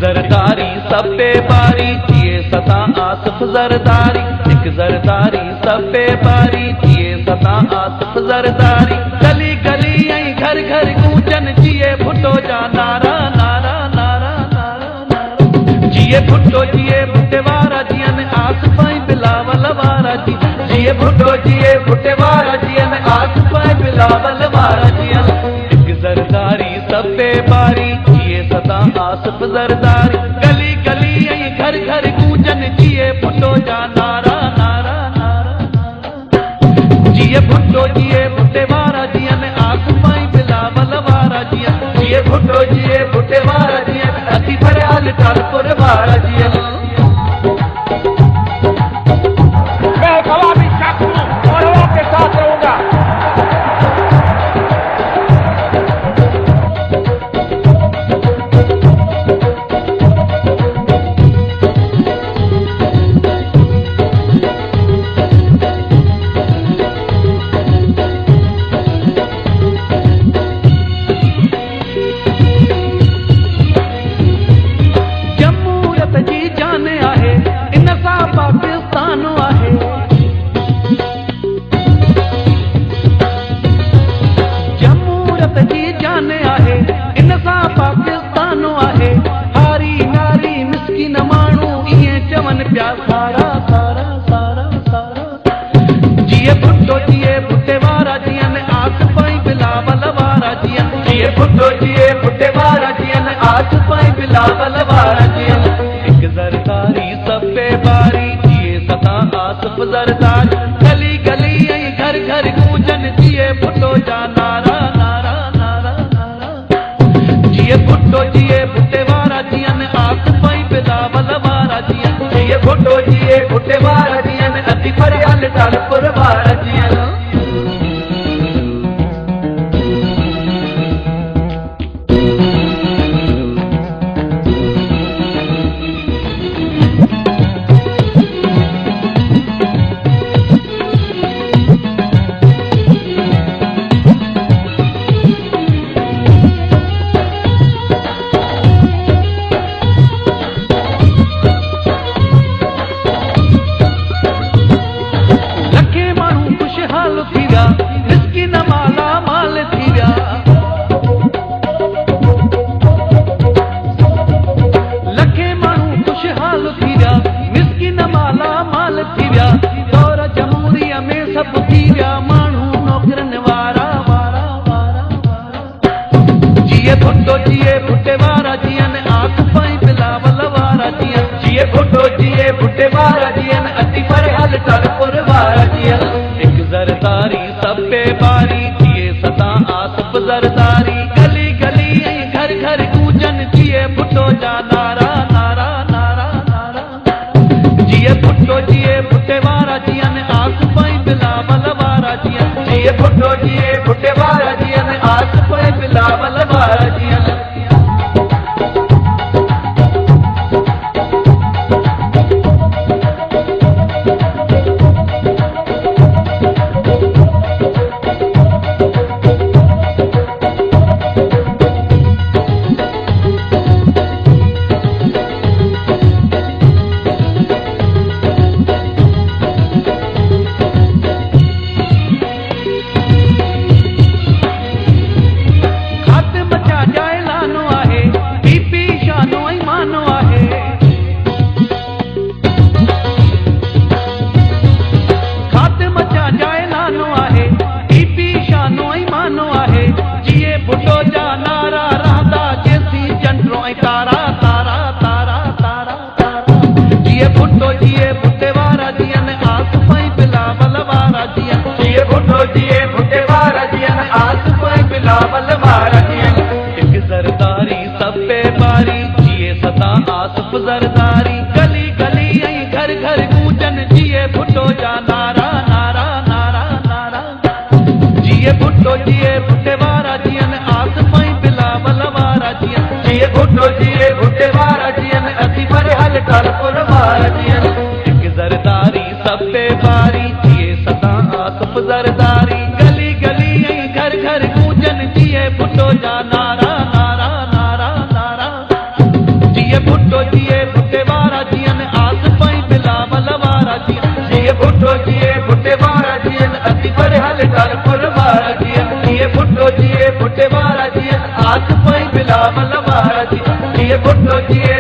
जरदारी सब पे बारी जिए सदा आसफ जरदारी, एक जरदारी सब पे बारी जिए सदा आसफ जरदारी। गली गली आई घर घर गूंजन जिए भुट्टो जा नारा नारा नारा नारा नारा। जिए भुट्टो जिए भुट्टे वारा जियन आसफ बिलावल वारा जी। जिए भुट्टो जिए भुट्टे वारा जियन आसफ बिलावल वारा जियन। एक जरदारी सब पे बारी जिए सदा आसफ जरदारी। गली गली आई घर घर गूंजन जिए भुट्टो जा नारा नारा नारा नारा। जिए भुट्टो जिए भुट्टे वारा जियन आसफ बिलावल वारा जियन। जिए भुट्टो जिए भुट्टे वारा जियन अति फरयाल टालपुर वारा जियन। मैं गवाह भी चाकू और आपके साथ रहूंगा। पाकिस्तान आहे जमहूरियत जी जान आहे इन सां पाकिस्तान आहे। हारी नारी मिसकिन माण्हू इएं चवनि पिया सारा सारा सारा सारा। जिए भुट्टो जिए भुट्टे वारा जियन आसफ बिलावल वारा जियन। जिए भुट्टो जिए भुट्टे वारा जियन आसफ बिलावल वारा जियन। एक जरदारी सब पे बारी जिए सदा आसफ जरदारी। गली गली आई घर घर गूंजन जिए भुट्टो जा नारा नारा नारा नारा। जिए भुट्टो जिए भुट्टे वारा जियन आसफ बिलावल वारा जियन। जिए भुट्टो जिए भुट्टे वारा जियन अति फरयाल टालपुर वारा जियन। जिए भुट्टो जिए भुट्टे वारा जियन आसफ बिलावल वारा जियन। जिए भुट्टो जिए भुट्टे वारा जियन अति फरयाल टालपुर वारा जियन। एक जरदारी सब पे बारी जिए सदा आसफ जरदारी। गली गली आई घर घर गूंजन जिए भुट्टो जा नारा नारा नारा नारा। जिए भुट्टो जिए भुट्टे वारा जियन आसफ बिलावल वारा जियन। जिए भुट्टो जिए भुट्टे वारा जियन आसफ बिलावल वारा जियन। भुट्टो जिए भुट्टे वारा जियन आसफ बिलावल वारा जियन। जिए भुट्टो जिए भुट्टे वारा जियन आसफ बिलावल वारा जियन। एक जरदारी सब पे बारी जिए सदा आसफ आसिफ ज़रदारी गली गली ऐं घर घर गूंजन जिए भुट्टो जा नारा नारा नारा नारा जिए भुट्टो भुट्टे वारा जियन आसिफ ऐं बिलावल वारा जियन जिए भुट्टे वारा जियन असी पर हल कालपुर वारा जियन हिक ज़रदारी सब पे बारी जिए सदा आसिफ ज़रदारी गली गली ऐं घर घर गूंजन जिए भुट्टो जा नारा नारा नारा नारा जिए भुट्टे वारा जियन आसिफ ऐं बिलावल वारा जियन जिए भुट्टे वारा जियन असी पर हल कालपुर वारा जियन जिए भुट्टे वारा जियन आसिफ ऐं बिलावल वारा जियन जिए